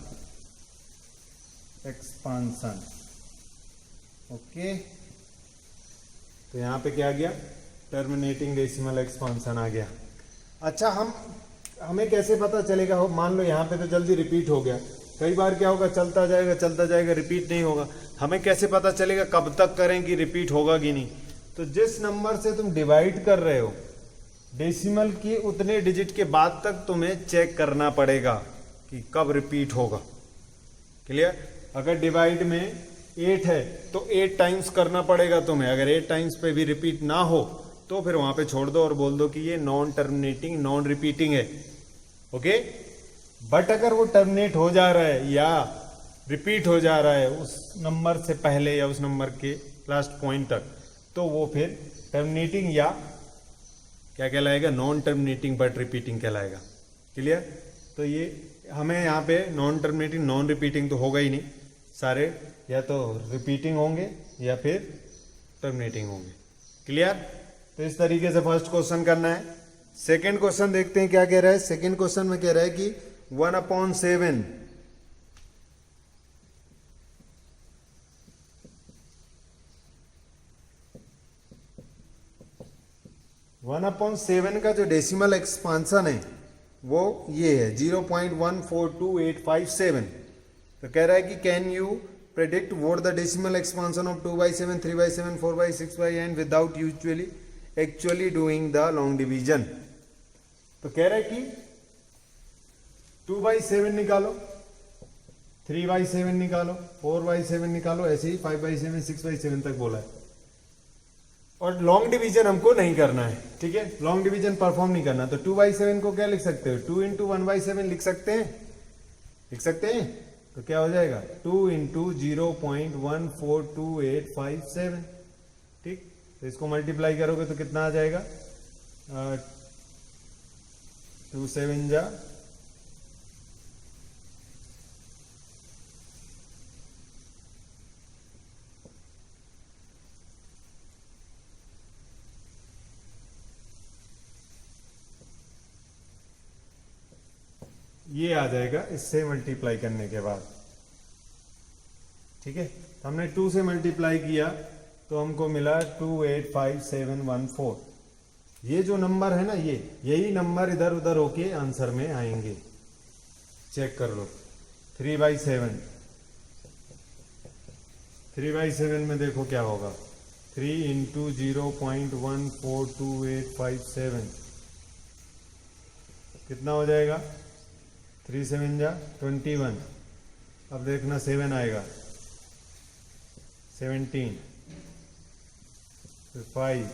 एक्सपांशन। ओके, तो यहां पे क्या आ गया? टर्मिनेटिंग डेसिमल एक्सपांशन आ गया। अच्छा, हमें कैसे पता चलेगा? हो मान लो यहाँ पे तो जल्दी रिपीट हो गया। कई बार क्या होगा, चलता जाएगा रिपीट नहीं होगा। हमें कैसे पता चलेगा कब तक करें कि रिपीट होगा कि नहीं? तो जिस नंबर से तुम डिवाइड कर रहे हो डेसिमल की, उतने डिजिट के बाद तक तुम्हें चेक करना पड़ेगा कि कब रिपीट होगा। क्लियर? अगर डिवाइड में 8 है तो 8 टाइम्स करना पड़ेगा तुम्हें। अगर 8 टाइम्स पे भी रिपीट ना हो तो फिर वहां पे छोड़ दो और बोल दो कि ये नॉन टर्मिनेटिंग नॉन रिपीटिंग है। ओके, बट अगर वो टर्मिनेट हो जा रहा है या रिपीट हो जा रहा है उस नंबर से पहले या उस नंबर के लास्ट पॉइंट तक, तो वो फिर टर्मिनेटिंग या क्या कहलाएगा? नॉन टर्मिनेटिंग बट रिपीटिंग कहलाएगा। क्लियर? तो ये हमें यहाँ पे नॉन टर्मिनेटिंग नॉन रिपीटिंग तो होगा ही नहीं, सारे या तो रिपीटिंग होंगे या फिर टर्मिनेटिंग होंगे। क्लियर? तो इस तरीके से फर्स्ट क्वेश्चन करना है। सेकंड क्वेश्चन देखते हैं क्या कह रहा है। सेकंड क्वेश्चन में कह रहा है कि 1/7 1/7 का जो डेसिमल एक्सपांशन है वो ये है 0.142857। तो कह रहा है कि can you predict what the decimal expansion of 2/7, 3/7, 4/6 without actually doing the long division. तो कह रहा है कि 2/7 निकालो, 3/7 निकालो, 4/7 निकालो, ऐसे ही 5/7, 6/7 तक बोला है। और लॉन्ग डिवीजन हमको नहीं करना है। ठीक है, लॉन्ग डिवीजन परफॉर्म नहीं करना। तो 2/7 को क्या लिख सकते हो? 2 × 1/7 लिख सकते हैं। तो क्या हो जाएगा? 2 × 0.142857। ठीक, तो इसको मल्टीप्लाई करोगे तो कितना आ जाएगा? 2 7 जा ये आ जाएगा इससे मल्टीप्लाई करने के बाद। ठीक है, तो हमने 2 से मल्टीप्लाई किया तो हमको मिला 285714। ये जो नंबर है ना, यही नंबर इधर उधर होके आंसर में आएंगे। चेक कर लो। 3/7, 3/7 में देखो क्या होगा। 3 इंटू 0.142857 कितना हो जाएगा? 3 7 जा 21। अब देखना 7 आएगा, 17, 5,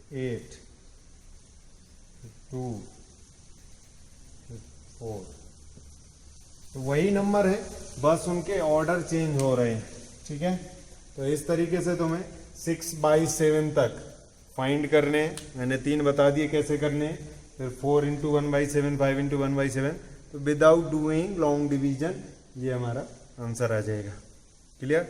8, 2, 4। तो वही नंबर है, बस उनके ऑर्डर चेंज हो रहे हैं। ठीक है, तो इस तरीके से तुम्हें 6/7 तक फाइंड करने हैं। मैंने 3 बता दिए कैसे करने हैं। फिर 4 इंटू 1/7, 5 इंटू 1/7। तो विदाउट डूइंग लॉन्ग डिवीजन ये हमारा आंसर आ जाएगा। क्लियर?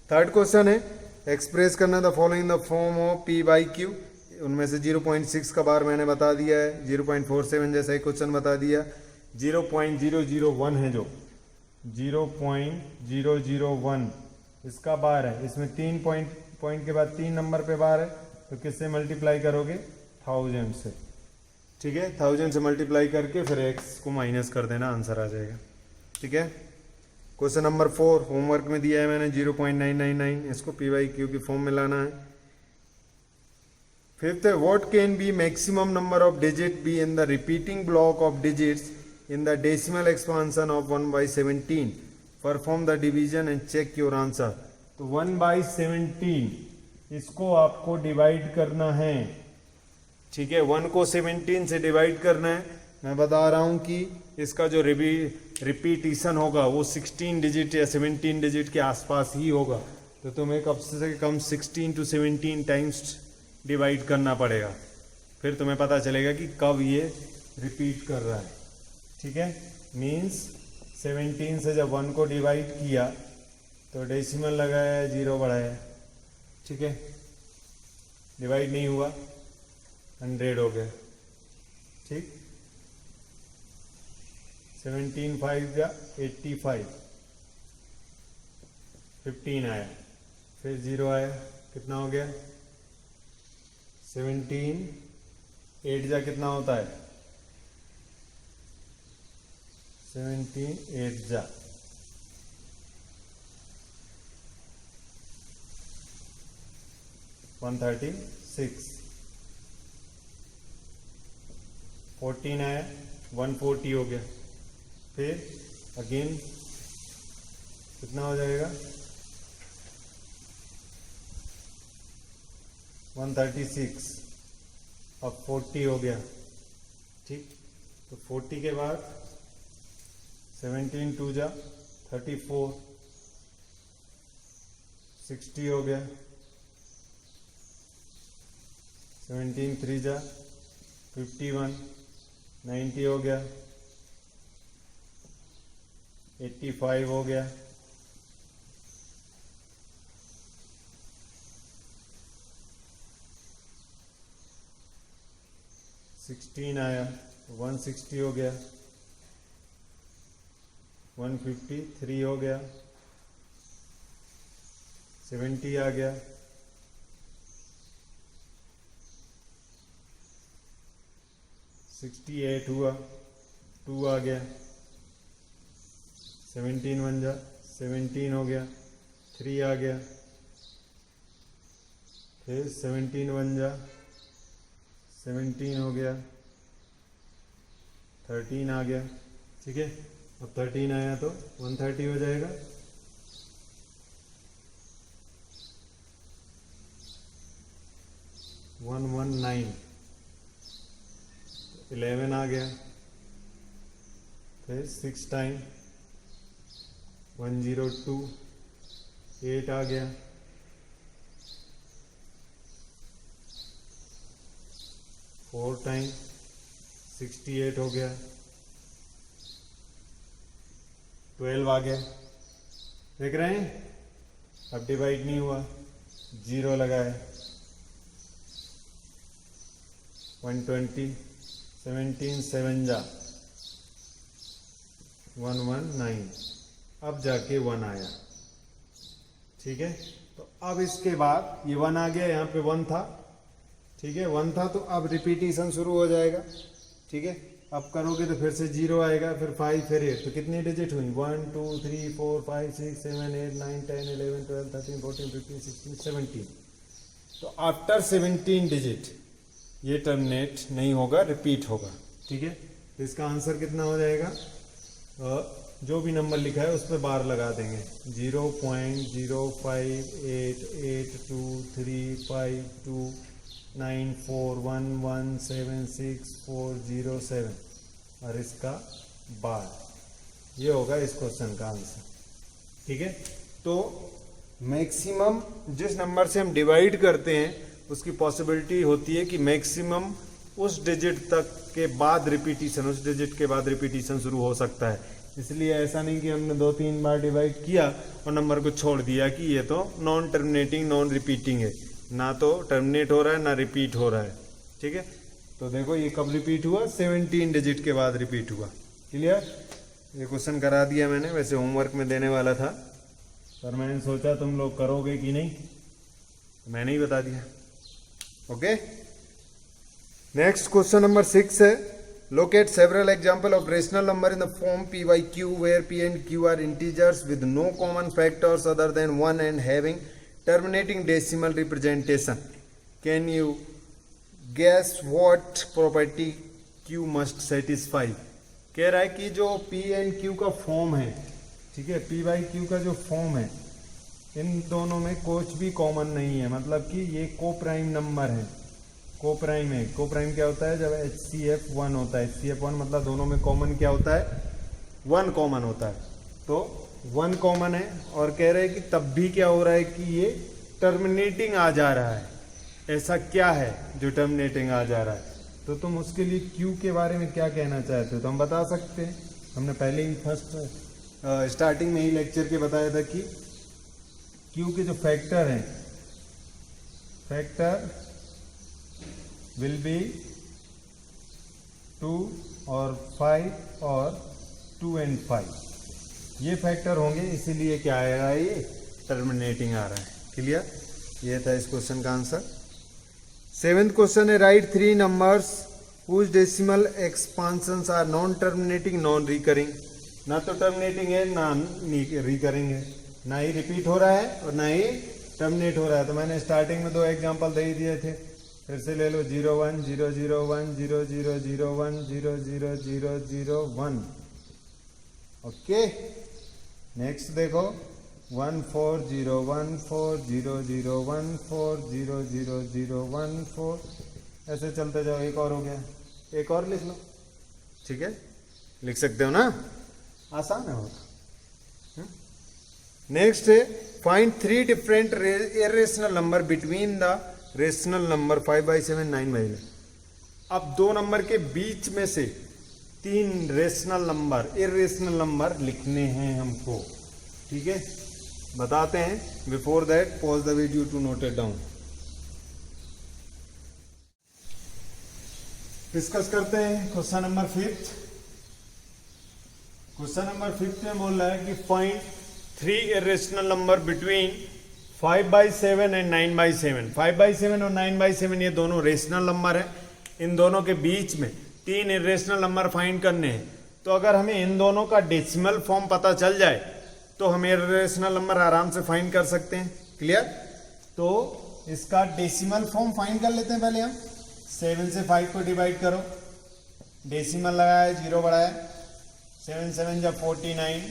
थर्ड क्वेश्चन है, एक्सप्रेस करना the following the form of P/Q। उनमें से 0.6 का बार मैंने बता दिया है, 0.47 जैसा ही क्वेश्चन बता दिया। 0.001 है जो 0.001 इसका बार है। इसमें 3 पॉइंट के बाद 3 नंबर पे बार है, तो किससे मल्टीप्लाई करोगे? 1000 से। ठीक है, 1000 से मल्टीप्लाई करके फिर x को माइनस कर देना, आंसर आ जाएगा। ठीक है, क्वेश्चन नंबर 4 होमवर्क में दिया है मैंने 0.999, इसको P/Q की फॉर्म में लाना है। फिफ्थ है, what can be maximum number of digit be in the repeating block of digits in the decimal expansion of 1/17। Perform the division and check your answer. तो 1/17 इसको आपको डिवाइड करना है। ठीक है, 1 को 17 से डिवाइड करना है। मैं बता रहा हूं कि इसका जो रिपीटिशन होगा वो 16 डिजिट या 17 डिजिट के आसपास ही होगा। तो तुम्हें कम से कम 16 to 17 टाइम्स डिवाइड करना पड़ेगा, फिर तुम्हें पता चलेगा कि कब ये रिपीट कर रहा है। ठीक है, मीन्स 17 से जब 1 को डिवाइड किया तो डेसिमल लगाया, 0 बढ़ाया। ठीक है, डिवाइड नहीं हुआ, 100 हो गया। ठीक, 17 5 या 85, 15 आया, फिर 0 आया, कितना हो गया? 17 8 जा कितना होता है? 17 8 जा 136। 14 आया, 140 हो गया, फिर अगेन कितना हो जाएगा? 136। अब 40 हो गया। ठीक, तो 40 के बाद 17 2 जा 34, 60 हो गया, 17 3 जा 51, 90 हो गया, 85 हो गया, 16 आया, 160 हो गया, 153 हो गया, 70 आ गया, 68 हुआ, 2 आ गया, 17 बन जा 17 हो गया, 3 आ गया, फिर 17 बन जा 17 हो गया, 13 आ गया। ठीक है, अब 13 आया तो 130 हो जाएगा। वन 11 आ गया, फिर 6 टाइम 102, 8 आ गया, 4 टाइम 68 हो गया, 12 आ गया। देख रहे हैं, अब डिवाइड नहीं हुआ, 0 लगाए, 120, 17 7 जा 119, अब जाके 1 आया। ठीक है, तो अब इसके बाद ये 1 आ गया, यहाँ पे 1 था। ठीक है, 1 था, तो अब रिपीटिशन शुरू हो जाएगा। ठीक है, अब करोगे तो फिर से 0 आएगा, फिर 5, फिर 8, तो कितनी डिजिट हुई? 1 2 3 4 5 6 7 8 9 10 11 12 13 14 15 16 17। तो आफ्टर 17 डिजिट ये टर्मिनेट नहीं होगा, रिपीट होगा। ठीक है, तो इसका आंसर कितना हो जाएगा? जो भी नंबर लिखा है उस पर बार लगा देंगे, 0.058823529411764007 और इसका बार, ये होगा इस क्वेश्चन का आंसर। ठीक है, तो मैक्सिमम जिस नंबर से हम डिवाइड करते हैं उसकी पॉसिबिलिटी होती है कि मैक्सिमम उस डिजिट तक के बाद रिपीटिशन, उस डिजिट के बाद रिपीटिशन शुरू हो सकता है। इसलिए ऐसा नहीं कि हमने 2-3 बार डिवाइड किया और नंबर को छोड़ दिया कि ये तो नॉन टर्मिनेटिंग नॉन रिपीटिंग है, ना तो टर्मिनेट हो रहा है ना रिपीट हो रहा है। ठीक है, तो देखो ये कब रिपीट हुआ? 17 डिजिट के बाद रिपीट हुआ। क्लियर? ये क्वेश्चन करा दिया मैंने, वैसे होमवर्क में देने वाला था पर मैंने सोचा तुम लोग करोगे कि नहीं, मैंने ही बता दिया। ओके, नेक्स्ट क्वेश्चन नंबर 6 है, locate several example of rational number in the form p by q where p and q are integers with no common factors other than 1 and having terminating decimal representation. Can you guess what property q must satisfy? कह रहा है कि जो p and q का form है, ठीक है, p by q का जो फॉर्म है, इन दोनों में कुछ भी कॉमन नहीं है, मतलब कि ये को प्राइम नंबर है। को प्राइम है, को प्राइम क्या होता है? जब HCF 1 होता है, HCF 1 मतलब दोनों में कॉमन क्या होता है? 1 कॉमन होता है, तो 1 कॉमन है। और कह रहे हैं कि तब भी क्या हो रहा है कि ये टर्मिनेटिंग आ जा रहा है। ऐसा क्या है जो टर्मिनेटिंग आ जा रहा है? तो तुम उसके लिए Q के बारे में क्या कहना चाहते हो तो हम बता सकते हैं। हमने पहले ही फर्स्ट स्टार्टिंग में ही लेक्चर के बताया था कि Q के जो फैक्टर हैं, फैक्टर will be 2 और 5 और 2 and 5, ये फैक्टर होंगे, इसीलिए क्या आएगा? ये टर्मिनेटिंग आ रहा है। क्लियर? ये था इस क्वेश्चन का आंसर। 7th क्वेश्चन है, right 3 numbers whose decimal expansions are non terminating non recurring. ना तो टर्मिनेटिंग है ना रिकरिंग है, ना ही रिपीट हो रहा है और ना ही टर्मिनेट हो रहा है। तो मैंने स्टार्टिंग में 2 एग्जाम्पल दे ही दिए थे, फिर से ले लो, 0 1 0 0 1 0 0 0 1 0 0 0 0 1। ओके, नेक्स्ट देखो, 1 4 0 1 4 0 0 1 4 0 0 0 1 4, ऐसे चलते जाओ। एक और हो गया, एक और लिख लो। ठीक है, लिख सकते हो ना, आसान है बहुत। नेक्स्ट है, find 3 different irrational number between the rational number 5/7 9/11। अब 2 नंबर के बीच में से 3 रेशनल नंबर, इरेशनल नंबर लिखने हैं हमको। ठीक है, बताते हैं। Before that pause the video to note it down. Discuss करते हैं क्वेश्चन नंबर 5। क्वेश्चन नंबर 5 में बोल रहा है कि find 3 irrational number between 5/7 and 9/7। 5/7 और 9/7 ये दोनों रेशनल नंबर है। इन दोनों के बीच में 3 इरेशनल नंबर फाइंड करने हैं। तो अगर हमें इन दोनों का डेसिमल फॉर्म पता चल जाए तो हम इरेशनल नंबर आराम से फाइंड कर सकते हैं। क्लियर? तो इसका डेसिमल फॉर्म फाइंड कर लेते हैं। पहले हम 7 से 5 को डिवाइड करो, डेसिमल लगाया, 0 बढ़ाया, 7 7 जा 49,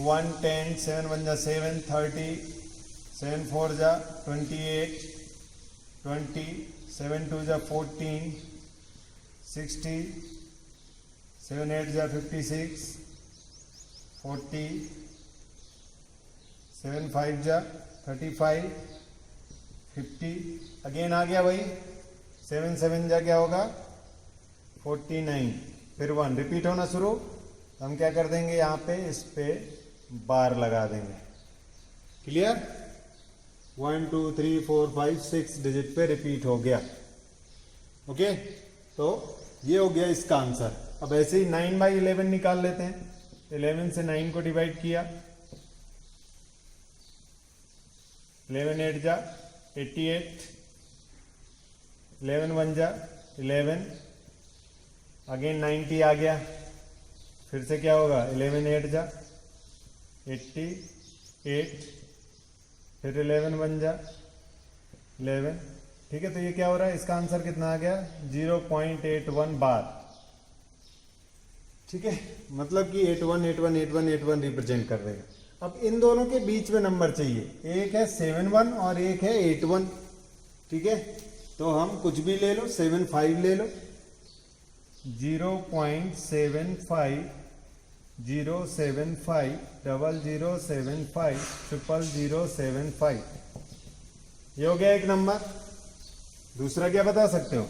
1 10, 7 1 जा 7 30, 7 4 जा 28, 20, 7 2 जा 14, 60, 7 8 जा 56, 40, 7 5 जा 35, 50, अगेन आ गया वही, 7 7 जा क्या होगा 49, फिर 1 रिपीट होना शुरू। हम क्या कर देंगे, यहाँ पे इस पे बार लगा देंगे। क्लियर? 1 2 3 4 5 6 डिजिट पे रिपीट हो गया। ओके, तो ये हो गया इसका आंसर। अब ऐसे ही 9/11 निकाल लेते हैं। 11 से 9 को डिवाइड किया, 11 8 जा 88, 11 1 जा 11, अगेन 90 आ गया, फिर से क्या होगा 11 8 जा 88, फिर 11 1 जा 11। ठीक है, तो ये क्या हो रहा है, इसका आंसर कितना आ गया 0.81 बार। ठीक है, मतलब कि 81 81 81 81 रिप्रेजेंट कर देगा। अब इन दोनों के बीच में नंबर चाहिए, एक है 71 और एक है 81। ठीक है, तो हम कुछ भी ले लो, 75 ले लो, 0.75 075 0075 00075। ये हो गया एक नंबर। दूसरा क्या बता सकते हो,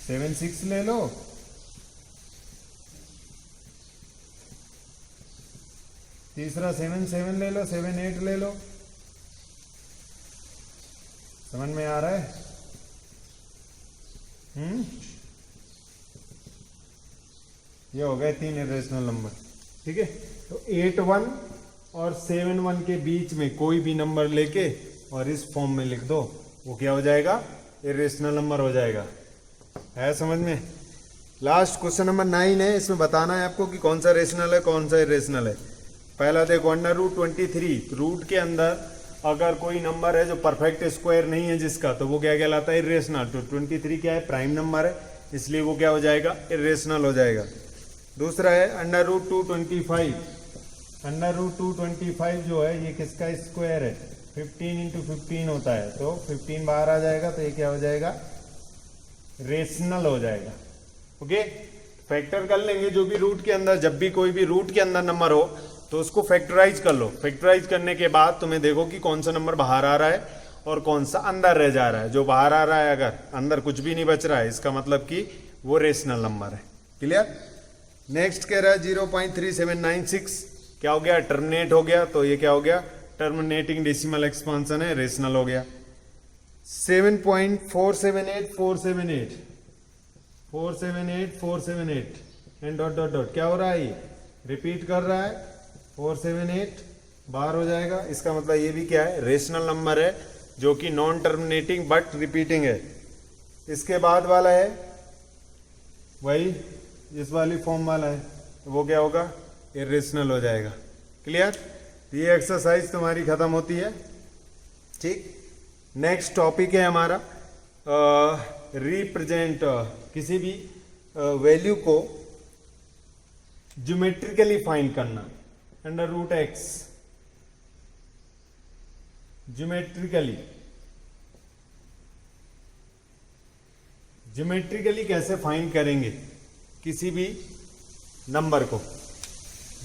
76 ले लो, तीसरा 77 ले लो, 78 ले लो। समझ में आ रहा है? ये हो गए 3 इरेशनल नंबर। ठीक है, तो 81 और 71 के बीच में कोई भी नंबर लेके और इस फॉर्म में लिख दो, वो क्या हो जाएगा, इरेशनल नंबर हो जाएगा। है समझ में? लास्ट क्वेश्चन नंबर 9 है, इसमें बताना है आपको कि कौन सा रेशनल है कौन सा इरेशनल है। पहला देखो, √23 रूट के अंदर अगर कोई नंबर है जो परफेक्ट स्क्वायर नहीं है जिसका, तो वो क्या कहलाता है, इरेशनल। तो 23 क्या है, प्राइम नंबर है, इसलिए वो क्या हो जाएगा, इरेशनल हो जाएगा। दूसरा है √225। √225 जो है ये किसका स्क्वायर है, 15 × 15 होता है, तो 15 बाहर आ जाएगा, तो ये क्या हो जाएगा, रेशनल हो जाएगा। ओके, फैक्टर कर लेंगे जो भी रूट के अंदर, जब भी कोई भी रूट के अंदर नंबर हो तो उसको फैक्टराइज कर लो। फैक्टराइज करने के बाद तुम्हें देखो कि कौन सा नंबर बाहर आ रहा है और कौन सा अंदर रह जा रहा है। जो बाहर आ रहा है, अगर अंदर कुछ भी नहीं बच रहा है, इसका मतलब कि वो रेशनल नंबर है। क्लियर? नेक्स्ट कह रहा है 0.3796, क्या हो गया, टर्मिनेट हो गया, तो ये क्या हो गया, टर्मिनेटिंग डेसिमल एक्सपांशन है, रेशनल हो गया। 7.478478 478 एंड डॉट डॉट डॉट, क्या हो रहा है, ये रिपीट कर रहा है, 478 बाहर हो जाएगा। इसका मतलब ये भी क्या है, रेशनल नंबर है, जो कि नॉन टर्मिनेटिंग बट रिपीटिंग है। इसके बाद वाला है वही इस वाली फॉर्म वाला है, तो वो क्या होगा, इरेशनल हो जाएगा। क्लियर? ये एक्सरसाइज तुम्हारी खत्म होती है। ठीक, नेक्स्ट टॉपिक है हमारा रिप्रेजेंट किसी भी वैल्यू को ज्योमेट्रिकली फाइंड करना। √x ज्योमेट्रिकली कैसे फाइंड करेंगे किसी भी नंबर को।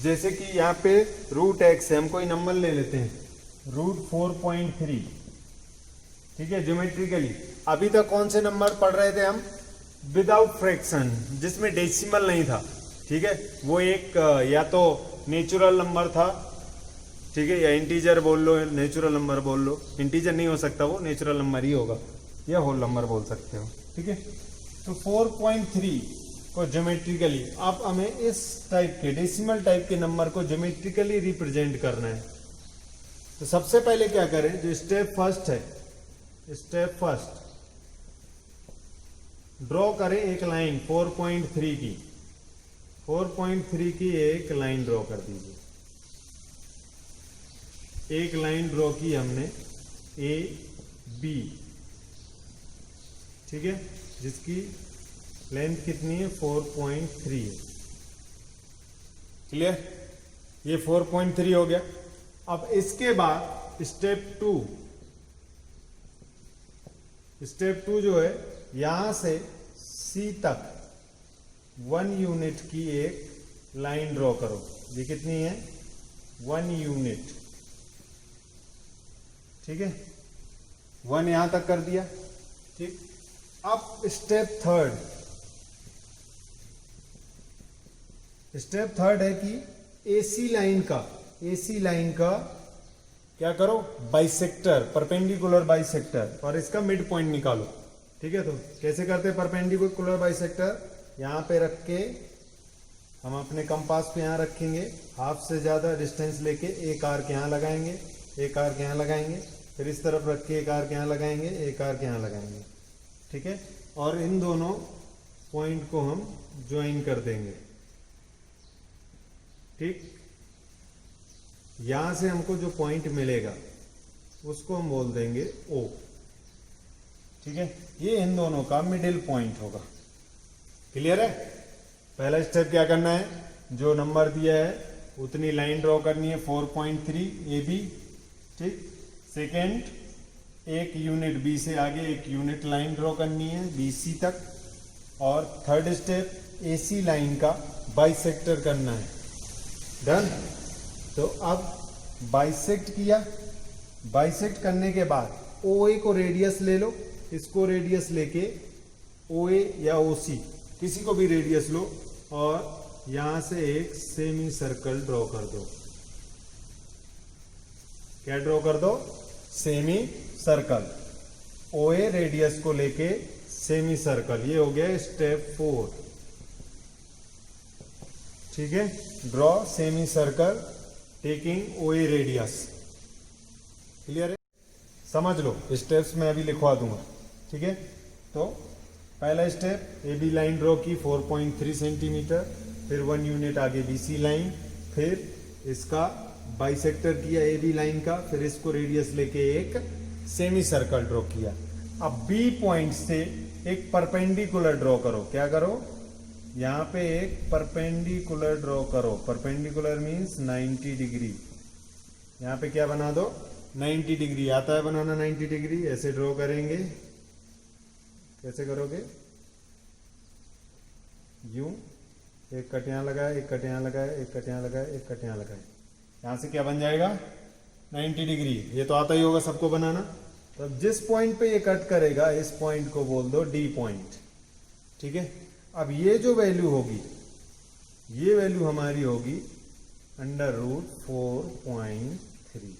जैसे कि यहाँ पे √x है, हम कोई नंबर ले लेते हैं √4.3। ठीक है, ज्योमेट्रिकली अभी तक कौन से नंबर पढ़ रहे थे हम, विदाउट फ्रैक्शन, जिसमें डेसिमल नहीं था। ठीक है, वो एक या तो नेचुरल नंबर था, ठीक है, या इंटीजर बोल लो, नेचुरल नंबर बोल लो, इंटीजर नहीं हो सकता, वो नेचुरल नंबर ही होगा, या होल नंबर बोल सकते हो। ठीक है, तो 4.3 को ज्योमेट्रिकली, अब हमें इस टाइप के डेसिमल टाइप के नंबर को ज्योमेट्रिकली रिप्रेजेंट करना है। तो सबसे पहले क्या करें, जो स्टेप फर्स्ट है, स्टेप फर्स्ट ड्रॉ करें एक लाइन 4.3 की, 4.3 की एक लाइन ड्रॉ कर दीजिए। एक लाइन ड्रॉ की हमने ए बी, ठीक है, जिसकी लेंथ कितनी है, 4.3 है। क्लियर? ये 4.3 हो गया। अब इसके बाद स्टेप टू जो है, यहां से सी तक 1 यूनिट की एक लाइन ड्रॉ करो। ये कितनी है, 1 यूनिट। ठीक है, 1 यहां तक कर दिया। ठीक, अब स्टेप थर्ड है कि एसी लाइन का क्या करो, बाइसेक्टर, परपेंडिकुलर बाइसेक्टर, और इसका मिड पॉइंट निकालो। ठीक है, तो कैसे करते हैं परपेंडिकुलर बाइसेक्टर, यहाँ पे रख के हम अपने कंपास पे यहाँ रखेंगे, हाफ से ज्यादा डिस्टेंस लेके एक आर्क यहाँ लगाएंगे, एक आर्क यहाँ लगाएंगे, फिर इस तरफ रख के एक आर्क यहाँ लगाएंगे, एक आर्क यहाँ लगाएंगे। ठीक है, और इन दोनों पॉइंट को हम ज्वाइन कर देंगे। ठीक, यहां से हमको जो पॉइंट मिलेगा उसको हम बोल देंगे O। ठीक है, ये इन दोनों का मिडिल पॉइंट होगा। क्लियर है? पहला स्टेप क्या करना है, जो नंबर दिया है उतनी लाइन ड्रॉ करनी है 4.3 AB। ठीक, सेकेंड, एक यूनिट B से आगे एक यूनिट लाइन ड्रॉ करनी है BC तक, और थर्ड स्टेप AC लाइन का बाइसेक्टर करना है। डन। तो अब बाइसेक्ट किया, बाइसेक्ट करने के बाद OA को रेडियस ले लो, इसको रेडियस लेके OA या OC किसी को भी रेडियस लो, और यहां से एक सेमी सर्कल ड्रॉ कर दो। क्या ड्रॉ कर दो, सेमी सर्कल। OA रेडियस को लेके सेमी सर्कल, ये हो गया स्टेप 4। ठीक है, draw semi circle taking OA radius. Clear है? समझ लो, स्टेप्स मैं अभी लिखवा दूंगा। ठीक है, तो पहला स्टेप AB लाइन ड्रॉ की 4.3 सेंटीमीटर, फिर 1 यूनिट आगे BC लाइन, फिर इसका बाइसेक्टर किया AB लाइन का, फिर इसको रेडियस लेके एक सेमी सर्कल ड्रॉ किया। अब B पॉइंट से एक परपेंडिकुलर ड्रॉ करो। क्या करो, यहां पे एक परपेंडिकुलर ड्रॉ करो। Perpendicular means 90 degree. यहां पे क्या बना दो, 90 डिग्री। आता है बनाना 90 डिग्री? ऐसे ड्रॉ करेंगे। कैसे करोगे, यूं, एक कट यहां लगाया, एक कट यहां लगाया, एक कट यहां लगाया, एक कट यहां लगाया, यहां से क्या बन जाएगा, 90 डिग्री। ये तो आता ही होगा सबको बनाना। तो अब जिस पॉइंट पे ये कट करेगा, इस पॉइंट को बोल दो D पॉइंट। ठीक है, अब ये जो वैल्यू होगी, ये वैल्यू हमारी होगी √4.3।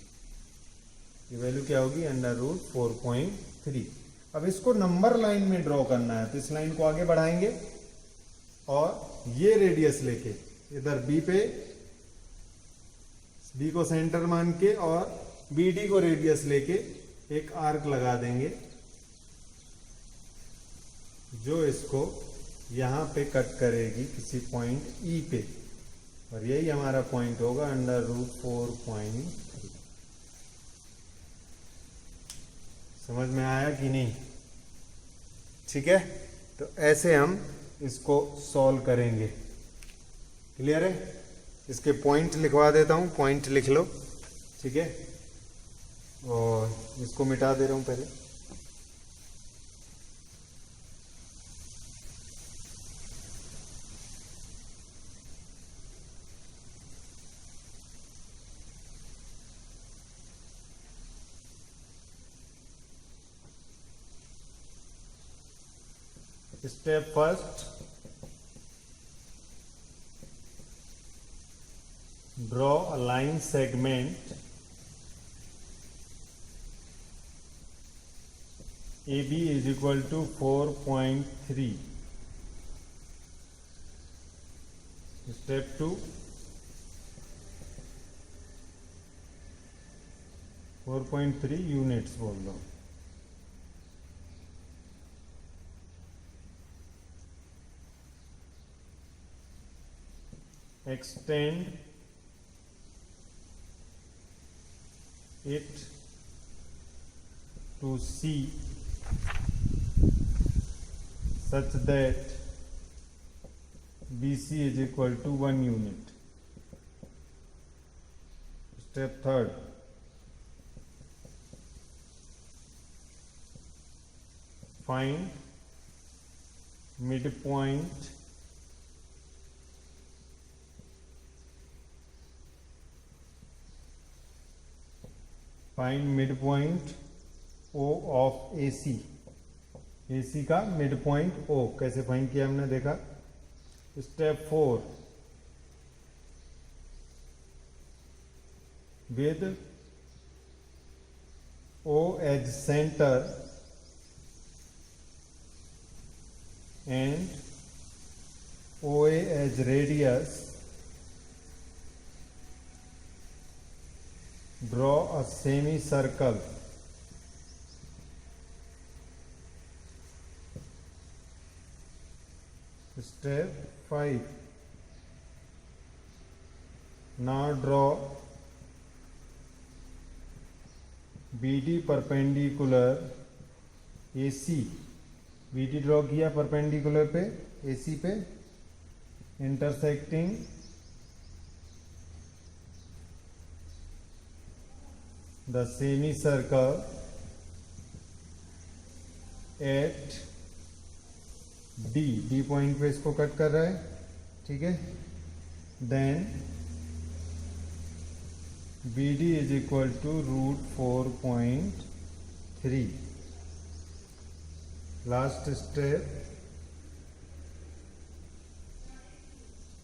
ये वैल्यू क्या होगी, √4.3। अब इसको नंबर लाइन में ड्रॉ करना है, तो इस लाइन को आगे बढ़ाएंगे और ये रेडियस लेके इधर B पे, B को सेंटर मान के और BD को रेडियस लेके एक आर्क लगा देंगे, जो इसको यहां पे कट करेगी किसी पॉइंट E पे, और यही हमारा पॉइंट होगा √4.3। समझ में आया कि नहीं? ठीक है, तो ऐसे हम इसको सॉल्व करेंगे। क्लियर है? इसके पॉइंट लिखवा देता हूं, पॉइंट लिख लो। ठीक है, और इसको मिटा दे रहा हूं पहले। Step first, draw a line segment AB is equal to 4.3. Step 2, 4.3 units बोल दो। Extend it to C such that BC is equal to 1 unit. Step third, find midpoint O of AC। AC का mid point O कैसे find किया हमने देखा। Step 4, with O as center and OA as radius, draw a semicircle Step 5. Now draw BD perpendicular AC. BD draw किया perpendicular पे AC पे, intersecting the semi circle at D point पे इसको कट कर रहा है, ठीक है। Then BD is equal to √4.3. Last step,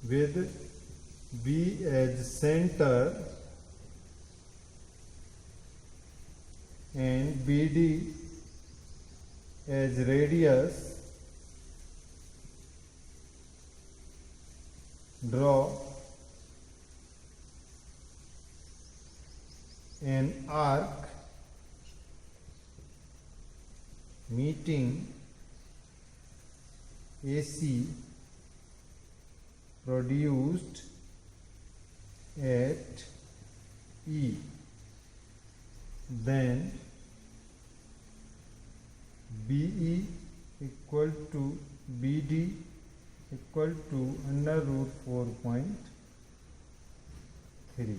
with B as center and BD as radius, draw an arc meeting AC produced at E. Then BE equal to BD equal to √4.3.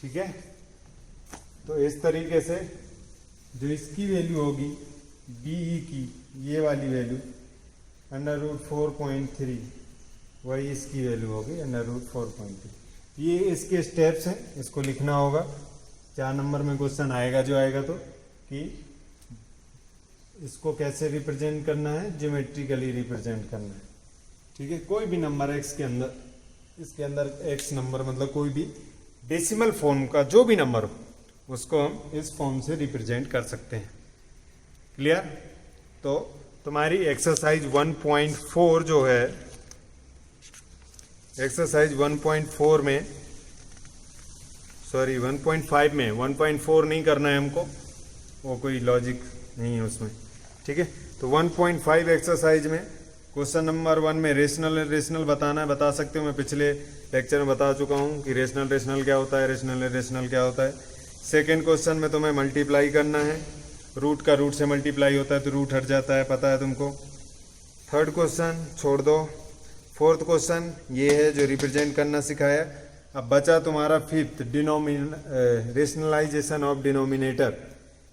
ठीक है। तो इस तरीके से जो इसकी वैल्यू होगी BE की, ये वाली वैल्यू √4.3, वही इसकी वैल्यू होगी √4.3. ये इसके स्टेप्स हैं, इसको लिखना होगा। 4 नंबर में क्वेश्चन आएगा जो आएगा, तो कि इसको कैसे रिप्रेजेंट करना है, ज्योमेट्रिकली रिप्रेजेंट करना है, ठीक है। कोई भी नंबर x के अंदर, इसके अंदर x नंबर मतलब कोई भी डेसिमल फॉर्म का जो भी नंबर हो, उसको हम इस फॉर्म से रिप्रेजेंट कर सकते हैं। क्लियर? तो तुम्हारी एक्सरसाइज 1.4 जो है, एक्सरसाइज 1.4 में, सॉरी 1.5 में, 1.4 नहीं करना है हमको, वो कोई लॉजिक नहीं है उसमें, ठीक है। तो 1.5 एक्सरसाइज में क्वेश्चन नंबर 1 में रेशनल बताना है, बता सकते हो। मैं पिछले लेक्चर में बता चुका हूँ कि रेशनल क्या होता है, रेशनल क्या होता है। सेकेंड क्वेश्चन में तुम्हें मल्टीप्लाई करना है, रूट का रूट से मल्टीप्लाई होता है तो रूट हट जाता है, पता है तुमको। थर्ड क्वेश्चन छोड़ दो। फोर्थ क्वेश्चन ये है जो रिप्रेजेंट करना सिखाया। अब बचा तुम्हारा फिफ्थ, रेशनलाइजेशन ऑफ डिनोमिनेटर,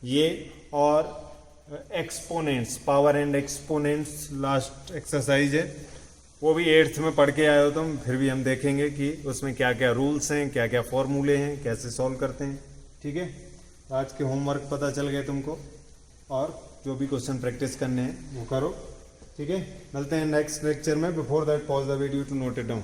ये और exponents, power and exponents last exercise है। वो भी 8th में पढ़ के आए हो तुम, फिर भी हम देखेंगे कि उसमें क्या क्या रूल्स हैं, क्या क्या फॉर्मूले हैं, कैसे सॉल्व करते हैं, ठीक है। आज के होमवर्क पता चल गए तुमको, और जो भी क्वेश्चन प्रैक्टिस करने हैं वो करो, ठीक है। मिलते हैं नेक्स्ट लेक्चर में। Before that pause the video to note it down.